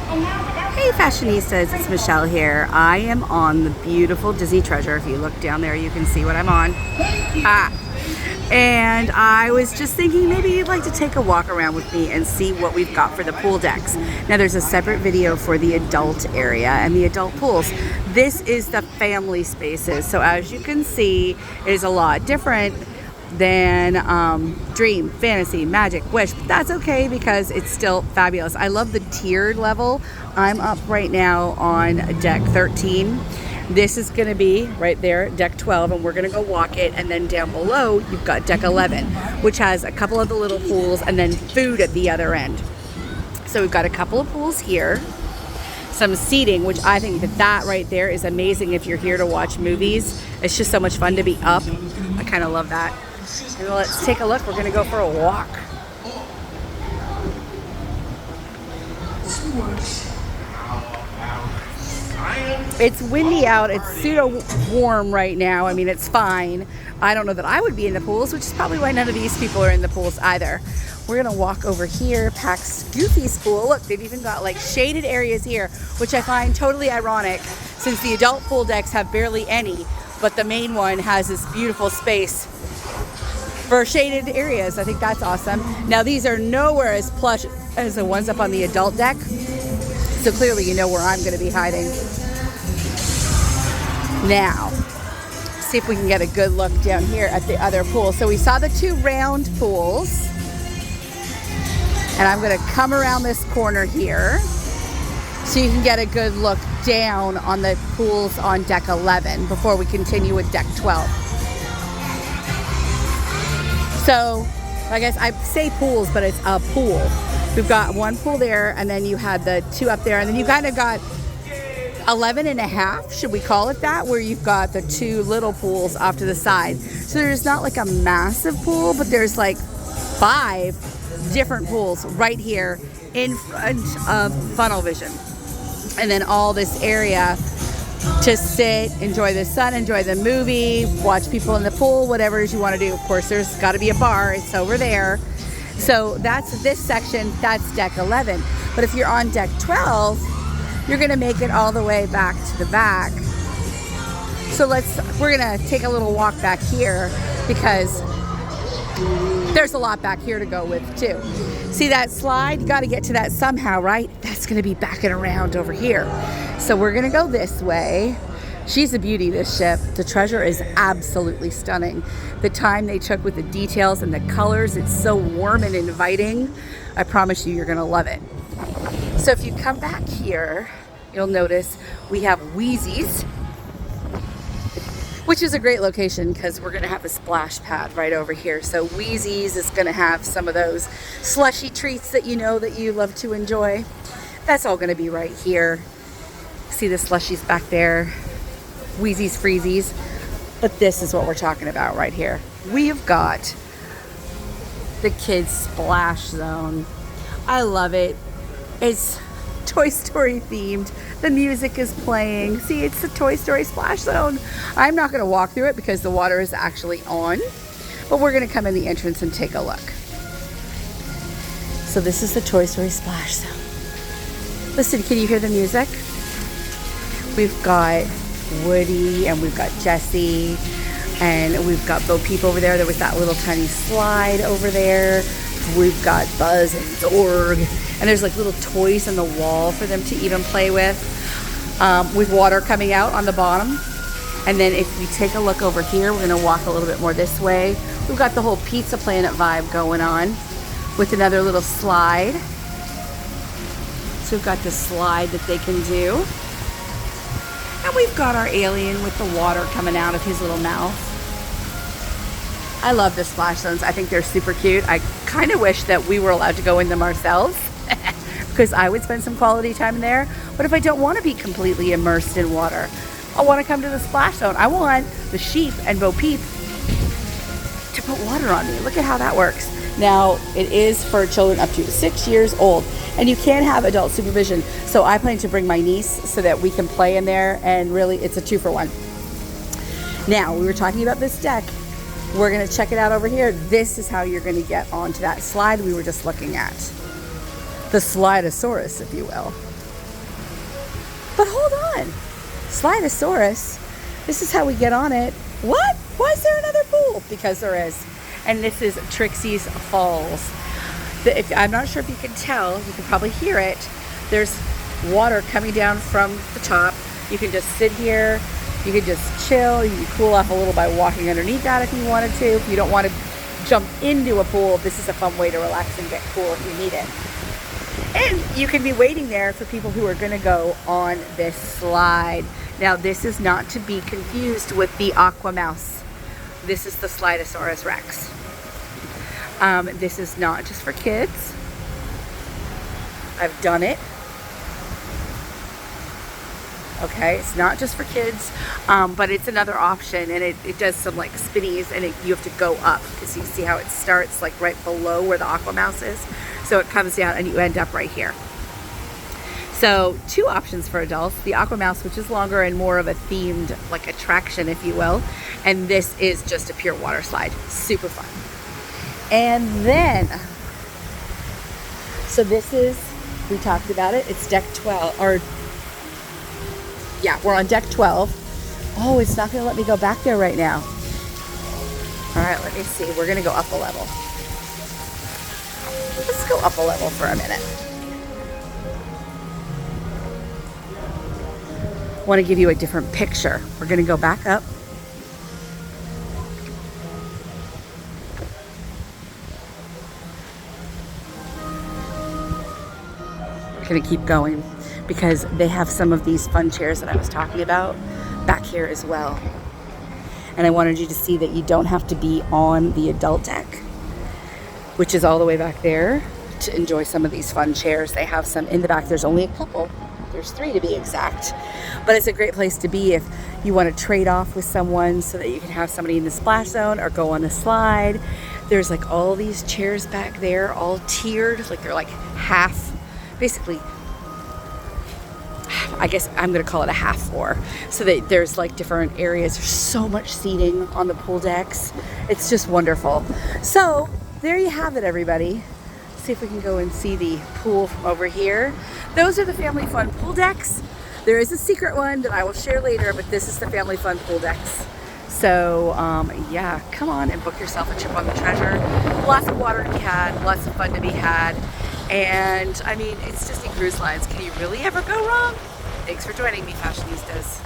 Hey fashionistas, it's Michelle here. I am on the beautiful Disney Treasure. If you look down there, you can see what I'm on. And I was just thinking maybe you'd like to take a walk around with me and see what we've got for the pool decks. Now there's a separate video for the adult area and the adult pools. This is the family spaces. So as you can see, it is a lot different than Dream, Fantasy, Magic, Wish, but that's okay because it's still fabulous. I love the tiered level. I'm up right now on deck 13. This is going to be right there, deck 12, and we're going to go walk it. And then down below, you've got deck 11, which has a couple of the little pools and then food at the other end. So we've got a couple of pools here, some seating, which I think that right there is amazing if you're here to watch movies. It's just so much fun to be up. I kind of love that. And let's take a look. We're going to go for a walk. It's windy out. It's pseudo warm right now. I mean, it's fine. I don't know that I would be in the pools, which is probably why none of these people are in the pools either. We're going to walk over here, Pax Goofy's pool. Look, they've even got like shaded areas here, which I find totally ironic since the adult pool decks have barely any, but the main one has this beautiful space for shaded areas. I think that's awesome. Now these are nowhere as plush as the ones up on the adult deck. So clearly you know where I'm going to be hiding. Now, see if we can get a good look down here at the other pool. So we saw the two round pools. And I'm going to come around this corner here so you can get a good look down on the pools on deck 11 before we continue with deck 12. So, I guess I say pools, but it's a pool. We've got one pool there, and then you had the two up there, and then you kind of got 11 and a half, should we call it that, where you've got the two little pools off to the side. So there's not like a massive pool, but there's like 5 different pools right here in front of Funnel Vision. And then all this area to sit, enjoy the sun, enjoy the movie, watch people in the pool, whatever it is you want to do. Of course, there's got to be a bar. It's over there. So that's this section. That's deck 11. But if you're on deck 12, you're going to make it all the way back to the back. So we're going to take a little walk back here because there's a lot back here to go with too. See that slide? You got to get to that somehow, right? That's going to be backing around over here. So we're going to go this way. She's a beauty, this ship. The Treasure is absolutely stunning. The time they took with the details and the colors, it's so warm and inviting. I promise you, you're going to love it. So if you come back here, you'll notice we have Wheezy's, which is a great location because we're going to have a splash pad right over here. So Wheezy's is going to have some of those slushy treats that you know that you love to enjoy. That's all going to be right here. See the slushies back there, Wheezy's, Freezies. But this is what we're talking about right here. We've got the kids splash zone. I love it. It's Toy Story themed. The music is playing. See, it's the Toy Story splash zone. I'm not going to walk through it because the water is actually on, but we're going to come in the entrance and take a look. So this is the Toy Story splash zone. Listen, can you hear the music? We've got Woody and we've got Jessie and we've got Bo Peep over there. There was that little tiny slide over there. We've got Buzz and Zorg, and there's like little toys on the wall for them to even play with water coming out on the bottom. And then if we take a look over here, we're going to walk a little bit more this way. We've got the whole Pizza Planet vibe going on with another little slide. So we've got the slide that they can do. And we've got our alien with the water coming out of his little mouth. I love the splash zones. I think they're super cute. I kind of wish that we were allowed to go in them ourselves because I would spend some quality time in there. But if I don't want to be completely immersed in water, I want to come to the splash zone. I want the sheep and Bo Peep to put water on me. Look at how that works. Now, it is for children up to 6 years old, and you can have adult supervision. So I plan to bring my niece so that we can play in there, and really, it's a 2-for-1. Now, we were talking about this deck. We're going to check it out over here. This is how you're going to get onto that slide we were just looking at. The Slidosaurus, if you will. But hold on. Slidosaurus. This is how we get on it. What? Why is there another pool? Because there is. And this is Trixie's Falls. I'm not sure if you can tell. You can probably hear it. There's water coming down from the top. You can just sit here. You can just chill. You can cool off a little by walking underneath that if you wanted to. If you don't want to jump into a pool, this is a fun way to relax and get cool if you need it. And you can be waiting there for people who are going to go on this slide. Now, this is not to be confused with the Aqua Mouse. This is the Slidosaurus Rex. This is not just for kids. I've done it. Okay, it's not just for kids, but it's another option, and it does some like spinnies, and you have to go up because you see how it starts like right below where the Aqua Mouse is. So it comes down and you end up right here. So 2 options for adults, the Aqua Mouse, which is longer and more of a themed like attraction, if you will. And this is just a pure water slide, super fun. And then, so this is, we talked about it, it's deck 12, or yeah, we're on deck 12. Oh, it's not gonna let me go back there right now. All right, let me see, we're gonna go up a level. Let's go up a level for a minute. I want to give you a different picture. We're going to go back up. We're going to keep going because they have some of these fun chairs that I was talking about back here as well. And I wanted you to see that you don't have to be on the adult deck, which is all the way back there, to enjoy some of these fun chairs. They have some in the back. There's only a couple. There's 3 to be exact. But it's a great place to be if you want to trade off with someone so that you can have somebody in the splash zone or go on the slide. There's like all these chairs back there, all tiered, like they're like half, basically, I guess I'm going to call it a half floor. So that there's like different areas. There's so much seating on the pool decks. It's just wonderful. So there you have it, everybody. See if we can go and see the pool from over here. Those are the Family Fun pool decks. There is a secret one that I will share later, but this is the Family Fun pool decks. So yeah, come on and book yourself a trip on the Treasure. Lots of water to be had, lots of fun to be had. And I mean, it's Disney Cruise Lines. Can you really ever go wrong? Thanks for joining me, Fashionistas.